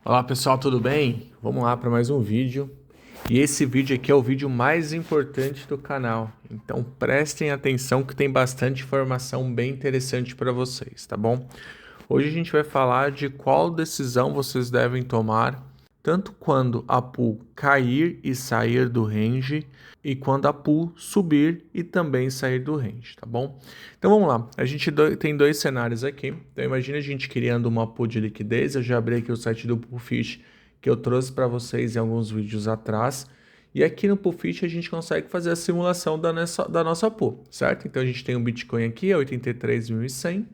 Olá pessoal, tudo bem? Vamos lá para mais um vídeo. E esse vídeo aqui é o vídeo mais importante do canal. Então prestem atenção que tem bastante informação bem interessante para vocês, tá bom? Hoje a gente vai falar de qual decisão vocês devem tomar, tanto quando a pool cair e sair do range, e quando a pool subir e também sair do range, tá bom? Então vamos lá, a gente tem dois cenários aqui. Então imagina a gente criando uma pool de liquidez. Eu já abri aqui o site do Poolfish, que eu trouxe para vocês em alguns vídeos atrás. E aqui no Poolfish a gente consegue fazer a simulação da nossa pool, certo? Então a gente tem um Bitcoin aqui, é 83.100.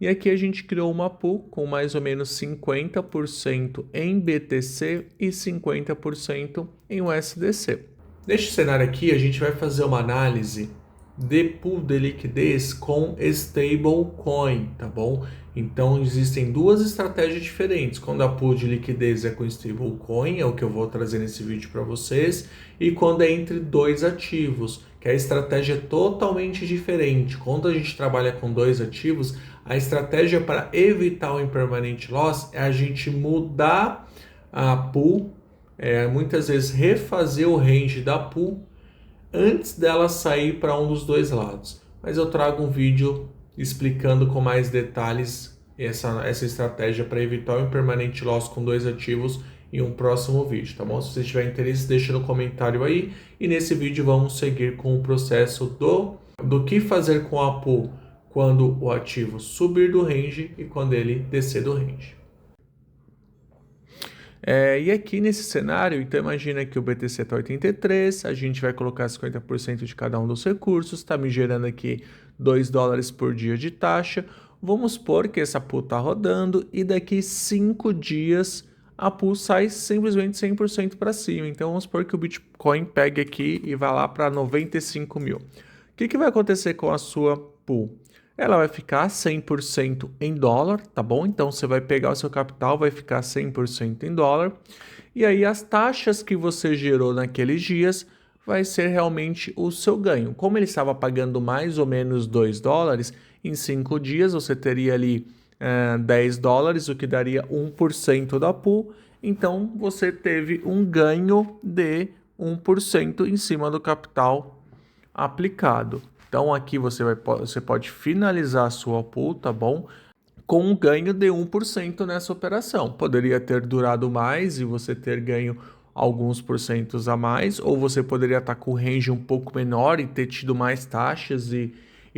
E aqui a gente criou uma pool com mais ou menos 50% em BTC e 50% em USDC. Neste cenário aqui, a gente vai fazer uma análise de pool de liquidez com stablecoin, tá bom? Então existem duas estratégias diferentes. Quando a pool de liquidez é com stablecoin, é o que eu vou trazer nesse vídeo para vocês, e quando é entre dois ativos, que a estratégia é totalmente diferente. Quando a gente trabalha com dois ativos, a estratégia para evitar o impermanent loss é a gente mudar a pool, muitas vezes refazer o range da pool antes dela sair para um dos dois lados. Mas eu trago um vídeo explicando com mais detalhes essa estratégia para evitar o impermanent loss com dois ativos em um próximo vídeo, tá bom? Se você tiver interesse, deixa no comentário aí. E nesse vídeo vamos seguir com o processo do que fazer com a pool quando o ativo subir do range e quando ele descer do range. E aqui nesse cenário, então imagina que o BTC está 83, a gente vai colocar 50% de cada um dos recursos, está me gerando aqui $2 por dia de taxa. Vamos supor que essa pool está rodando e daqui 5 dias a pool sai simplesmente 100% para cima. Então vamos supor que o Bitcoin pegue aqui e vá lá para 95 mil. O que vai acontecer com a sua pool? Ela vai ficar 100% em dólar, tá bom? Então você vai pegar o seu capital, vai ficar 100% em dólar. E aí as taxas que você gerou naqueles dias vai ser realmente o seu ganho. Como ele estava pagando mais ou menos $2, em 5 dias você teria ali $10, o que daria 1% da pool. Então você teve um ganho de 1% em cima do capital aplicado. Então aqui você pode finalizar a sua pool, tá bom? Com um ganho de 1% nessa operação. Poderia ter durado mais e você ter ganho alguns porcentos a mais, ou você poderia estar com o range um pouco menor e ter tido mais taxas e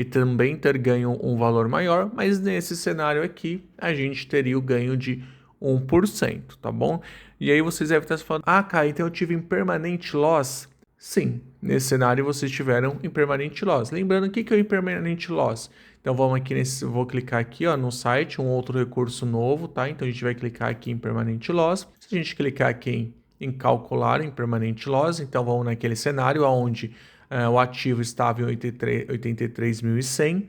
também ter ganho um valor maior, mas nesse cenário aqui a gente teria o ganho de 1%, tá bom? E aí vocês devem estar falando, Caio, então eu tive impermanent loss. Sim, nesse cenário vocês tiveram impermanent loss. Lembrando, o que é o impermanent loss? Então vamos aqui vou clicar aqui no site, um outro recurso novo, tá? Então a gente vai clicar aqui em permanent loss. Se a gente clicar aqui em calcular impermanent loss, então vamos naquele cenário onde o ativo estava em 83.100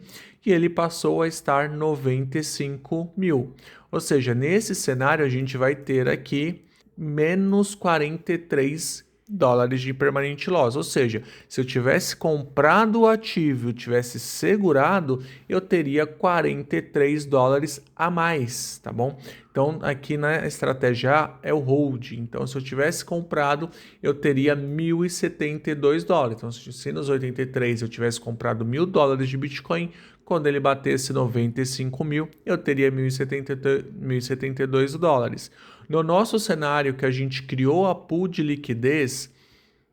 e ele passou a estar 95 mil. Ou seja, nesse cenário a gente vai ter aqui menos 43 dólares de permanent loss, ou seja, se eu tivesse comprado o ativo e tivesse segurado, eu teria 43 dólares a mais, tá bom? Então aqui na estratégia A é o hold, então se eu tivesse comprado, eu teria 1.072 dólares, então se nos 83 eu tivesse comprado $1.000 de Bitcoin, quando ele batesse 95 mil, eu teria 1.072 dólares. No nosso cenário que a gente criou a pool de liquidez,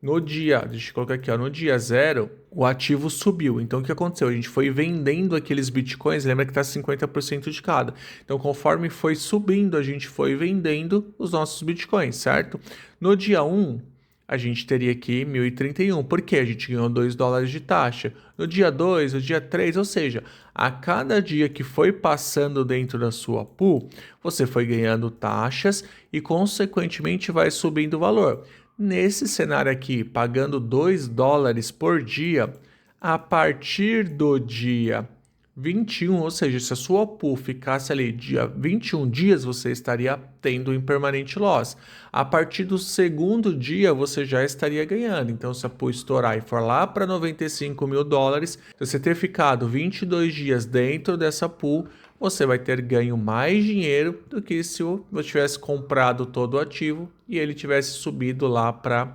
deixa eu colocar aqui, no dia 0, o ativo subiu. Então o que aconteceu? A gente foi vendendo aqueles bitcoins, lembra que está 50% de cada. Então conforme foi subindo, a gente foi vendendo os nossos bitcoins, certo? No dia 1, a gente teria aqui 1.031, porque a gente ganhou $2 de taxa. No dia 2, no dia 3, ou seja, a cada dia que foi passando dentro da sua pool, você foi ganhando taxas e consequentemente vai subindo o valor. Nesse cenário aqui, pagando $2 por dia, a partir do dia 21, ou seja, se a sua pool ficasse ali dia 21 dias, você estaria tendo impermanent loss. A partir do segundo dia, você já estaria ganhando. Então, se a pool estourar e for lá para 95 mil dólares, se você ter ficado 22 dias dentro dessa pool, você vai ter ganho mais dinheiro do que se você tivesse comprado todo o ativo e ele tivesse subido lá para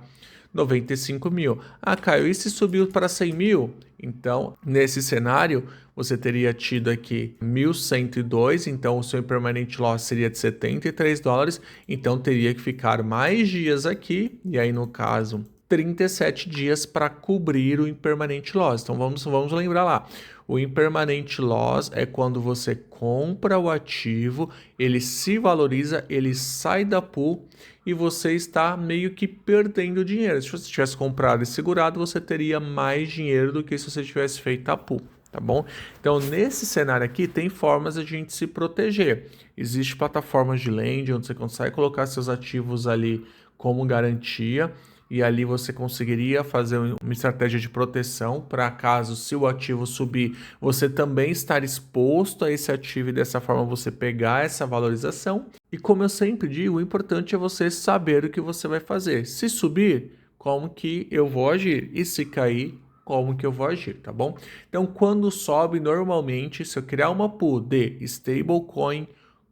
95 mil. Ah, Caio, e se subiu para 100 mil? Então, nesse cenário, você teria tido aqui 1.102, então o seu impermanent loss seria de 73 dólares, então teria que ficar mais dias aqui, e aí no caso, 37 dias para cobrir o impermanent loss. Então vamos lembrar lá. O impermanent loss é quando você compra o ativo, ele se valoriza, ele sai da pool e você está meio que perdendo dinheiro. Se você tivesse comprado e segurado, você teria mais dinheiro do que se você tivesse feito a pool, tá bom? Então, nesse cenário aqui, tem formas de a gente se proteger. Existem plataformas de lending onde você consegue colocar seus ativos ali como garantia e ali você conseguiria fazer uma estratégia de proteção para caso se o ativo subir, você também estar exposto a esse ativo e dessa forma você pegar essa valorização. E como eu sempre digo, o importante é você saber o que você vai fazer. Se subir, como que eu vou agir? E se cair, como que eu vou agir, tá bom? Então, quando sobe, normalmente, se eu criar uma pool de stablecoin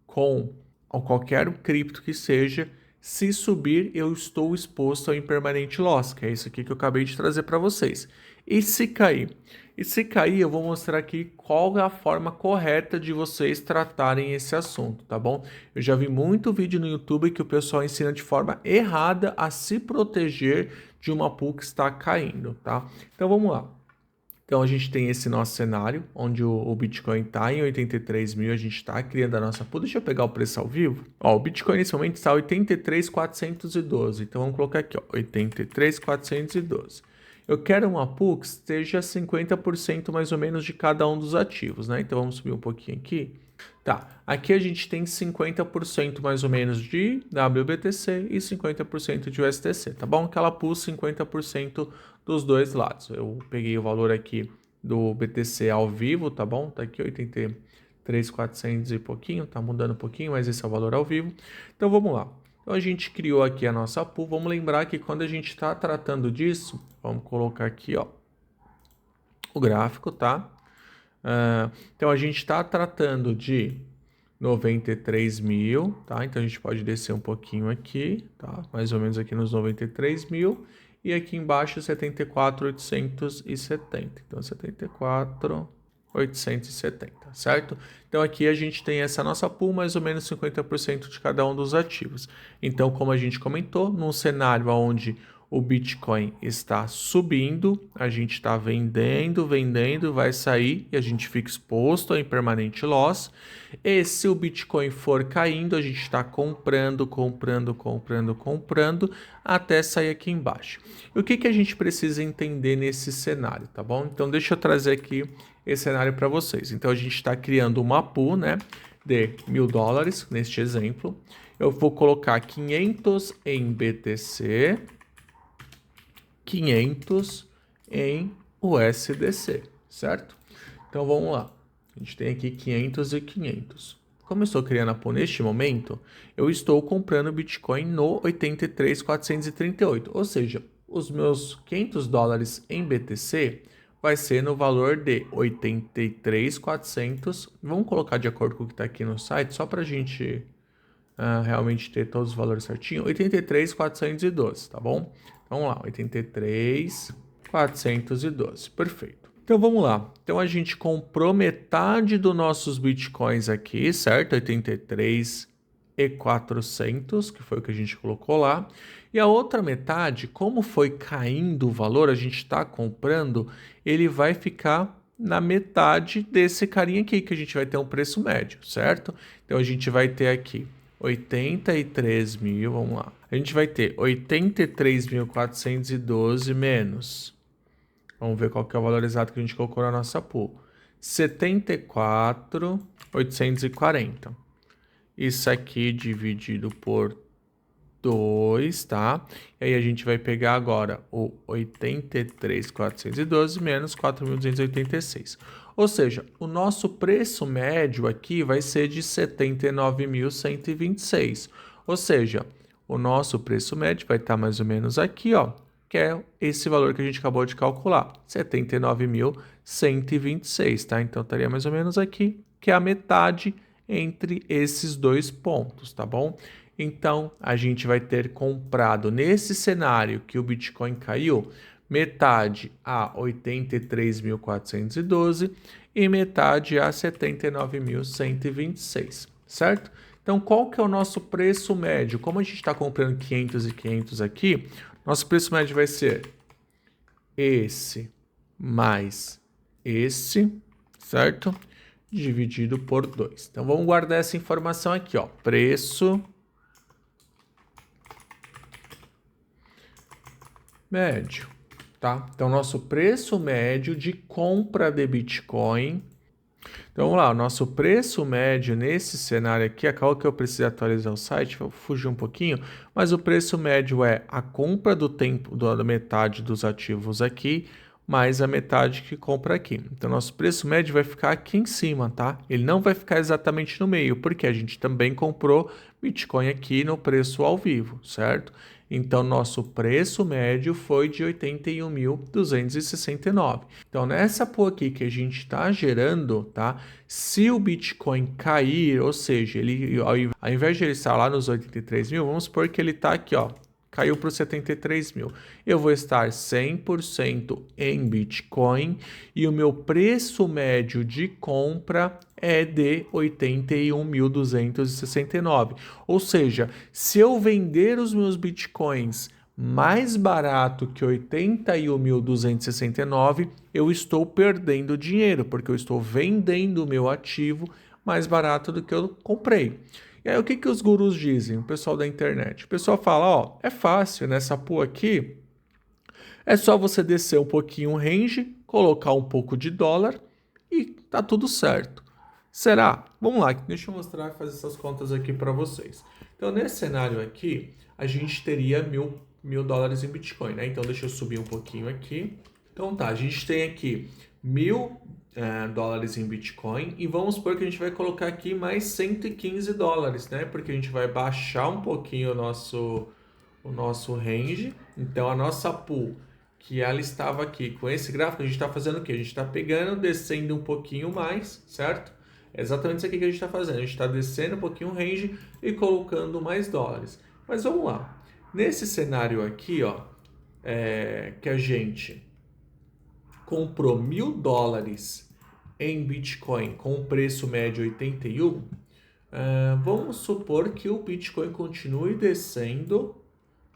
com ou qualquer cripto que seja, se subir, eu estou exposto ao impermanent loss, que é isso aqui que eu acabei de trazer para vocês. E se cair? E se cair, eu vou mostrar aqui qual é a forma correta de vocês tratarem esse assunto, tá bom? Eu já vi muito vídeo no YouTube que o pessoal ensina de forma errada a se proteger de uma pool que está caindo, tá? Então vamos lá. Então a gente tem esse nosso cenário, onde o Bitcoin está em 83 mil, a gente está criando a nossa pool. Deixa eu pegar o preço ao vivo. Ó, o Bitcoin nesse momento está 83.412, então vamos colocar aqui, ó, 83.412. Eu quero uma pool que esteja 50% mais ou menos de cada um dos ativos, né? Então vamos subir um pouquinho aqui. Tá, aqui a gente tem 50% mais ou menos de WBTC e 50% de USDC, tá bom? Aquela pool 50% dos dois lados. Eu peguei o valor aqui do BTC ao vivo, tá bom? Tá aqui 83.400 e pouquinho, tá mudando um pouquinho, mas esse é o valor ao vivo. Então vamos lá. Então a gente criou aqui a nossa pool. Vamos lembrar que quando a gente está tratando disso, vamos colocar aqui, ó, o gráfico, tá? Então a gente está tratando de 93 mil, tá? Então a gente pode descer um pouquinho aqui, tá? Mais ou menos aqui nos 93 mil. E aqui embaixo 74.870. Então 74.870, certo? Então aqui a gente tem essa nossa pool, mais ou menos 50% de cada um dos ativos. Então, como a gente comentou, num cenário onde o Bitcoin está subindo, a gente está vendendo, vai sair e a gente fica exposto ao impermanent loss. E se o Bitcoin for caindo, a gente está comprando até sair aqui embaixo. E o que a gente precisa entender nesse cenário, tá bom? Então deixa eu trazer aqui esse cenário para vocês. Então a gente está criando uma pool, né, de $1.000 neste exemplo. Eu vou colocar 500 em BTC, 500 em USDC, certo? Então vamos lá. A gente tem aqui 500 e 500. Como eu estou criando a pool neste momento, eu estou comprando Bitcoin no 83.438. Ou seja, os meus $500 em BTC vai ser no valor de 83.400. Vamos colocar de acordo com o que está aqui no site, só para a gente realmente ter todos os valores certinho. 83.412, tá bom? Então, vamos lá, 83.412, perfeito. Então, vamos lá. Então, a gente comprou metade dos nossos Bitcoins aqui, certo? 83.400, que foi o que a gente colocou lá. E a outra metade, como foi caindo o valor, a gente está comprando, ele vai ficar na metade desse carinha aqui, que a gente vai ter um preço médio, certo? Então, a gente vai ter aqui 83 mil, vamos lá. A gente vai ter 83.412 menos. Vamos ver qual que é o valor exato que a gente colocou na nossa pool. 74.840. Isso aqui dividido por 2, tá? E aí a gente vai pegar agora o 83.412 menos 4.286. Ou seja, o nosso preço médio aqui vai ser de 79.126. Ou seja, o nosso preço médio vai estar mais ou menos aqui, ó, que é esse valor que a gente acabou de calcular, 79.126, tá? Então estaria mais ou menos aqui que é a metade entre esses dois pontos, tá bom? Então, a gente vai ter comprado nesse cenário que o Bitcoin caiu, metade a 83.412 e metade a 79.126, certo? Então, qual que é o nosso preço médio? Como a gente está comprando 500 e 500 aqui, nosso preço médio vai ser esse mais esse, certo? Dividido por 2. Então, vamos guardar essa informação aqui, ó. Preço médio, tá? Então, nosso preço médio de compra de Bitcoin. Então, vamos lá, o nosso preço médio nesse cenário aqui, acabou que eu preciso atualizar o site, vou fugir um pouquinho, mas o preço médio é a compra do tempo, da metade dos ativos aqui, mais a metade que compra aqui. Então, nosso preço médio vai ficar aqui em cima, tá? Ele não vai ficar exatamente no meio, porque a gente também comprou Bitcoin aqui no preço ao vivo, certo? Então, nosso preço médio foi de 81.269. Então, nessa pool aqui que a gente está gerando, tá? Se o Bitcoin cair, ou seja, ele, ao invés de ele estar lá nos 83 mil, vamos supor que ele está aqui, ó, caiu para os 73 mil. Eu vou estar 100% em Bitcoin e o meu preço médio de compra é de 81.269. Ou seja, se eu vender os meus Bitcoins mais barato que 81.269, eu estou perdendo dinheiro, porque eu estou vendendo o meu ativo mais barato do que eu comprei. E aí, o que os gurus dizem, o pessoal da internet? O pessoal fala, ó, é fácil, nessa pool aqui, é só você descer um pouquinho o range, colocar um pouco de dólar e tá tudo certo. Será? Vamos lá, deixa eu mostrar e fazer essas contas aqui para vocês. Então, nesse cenário aqui, a gente teria mil dólares em Bitcoin, né? Então, deixa eu subir um pouquinho aqui. Então, tá, a gente tem aqui 1.000 dólares em Bitcoin e vamos supor que a gente vai colocar aqui mais 115 dólares, né? Porque a gente vai baixar um pouquinho o nosso range. Então, a nossa pool, que ela estava aqui com esse gráfico, a gente está fazendo o quê? A gente está pegando, descendo um pouquinho mais, certo? É exatamente isso aqui que a gente está fazendo. A gente está descendo um pouquinho o range e colocando mais dólares. Mas vamos lá. Nesse cenário aqui, ó, que a gente comprou 1.000 dólares em Bitcoin com preço médio 81, vamos supor que o Bitcoin continue descendo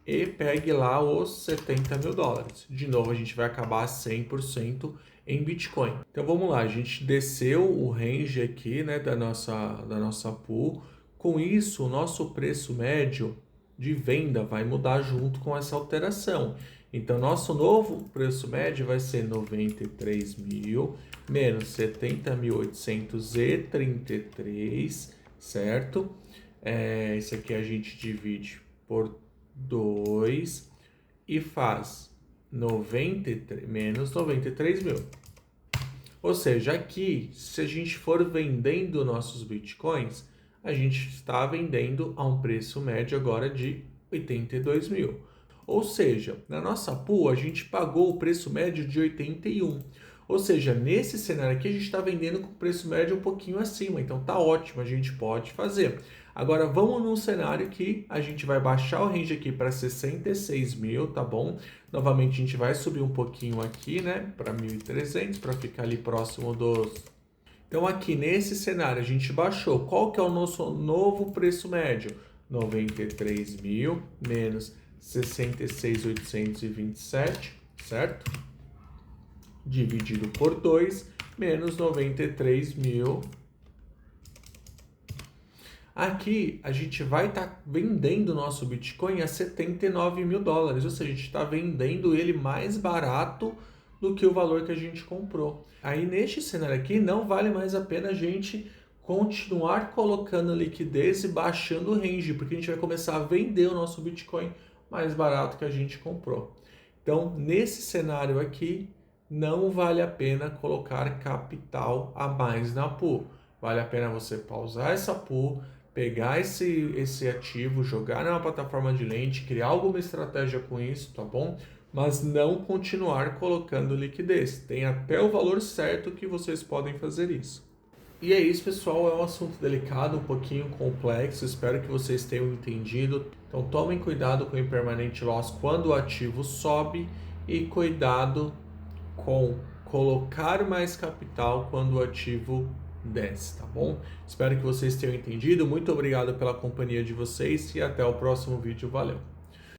e pegue lá os 70 mil dólares. De novo, a gente vai acabar 100% em Bitcoin. Então vamos lá, a gente desceu o range aqui, né, da nossa pool. Com isso, o nosso preço médio de venda vai mudar junto com essa alteração. Então, nosso novo preço médio vai ser 93 mil menos 70.833, certo? Isso aqui a gente divide por 2 e faz 93, menos 93 mil. Ou seja, aqui, se a gente for vendendo nossos Bitcoins, a gente está vendendo a um preço médio agora de 82 mil. Ou seja, na nossa pool, a gente pagou o preço médio de 81. Ou seja, nesse cenário aqui, a gente está vendendo com o preço médio um pouquinho acima. Então, tá ótimo, a gente pode fazer. Agora, vamos num cenário que a gente vai baixar o range aqui para 66 mil, tá bom? Novamente, a gente vai subir um pouquinho aqui, né, para 1.300, para ficar ali próximo dos... Então, aqui nesse cenário, a gente baixou. Qual que é o nosso novo preço médio? 93 mil menos 66.827, certo? Dividido por 2, menos 93 mil. Aqui, a gente vai estar vendendo o nosso Bitcoin a 79 mil dólares, ou seja, a gente está vendendo ele mais barato do que o valor que a gente comprou. Aí, neste cenário aqui, não vale mais a pena a gente continuar colocando liquidez e baixando o range, porque a gente vai começar a vender o nosso Bitcoin mais barato que a gente comprou. Então, nesse cenário aqui, não vale a pena colocar capital a mais na pool. Vale a pena você pausar essa pool, pegar esse ativo, jogar numa plataforma de lente, criar alguma estratégia com isso, tá bom? Mas não continuar colocando liquidez. Tem até o valor certo que vocês podem fazer isso. E é isso, pessoal, é um assunto delicado, um pouquinho complexo, espero que vocês tenham entendido. Então tomem cuidado com o impermanent loss quando o ativo sobe e cuidado com colocar mais capital quando o ativo desce, tá bom? Espero que vocês tenham entendido. Muito obrigado pela companhia de vocês e até o próximo vídeo. Valeu!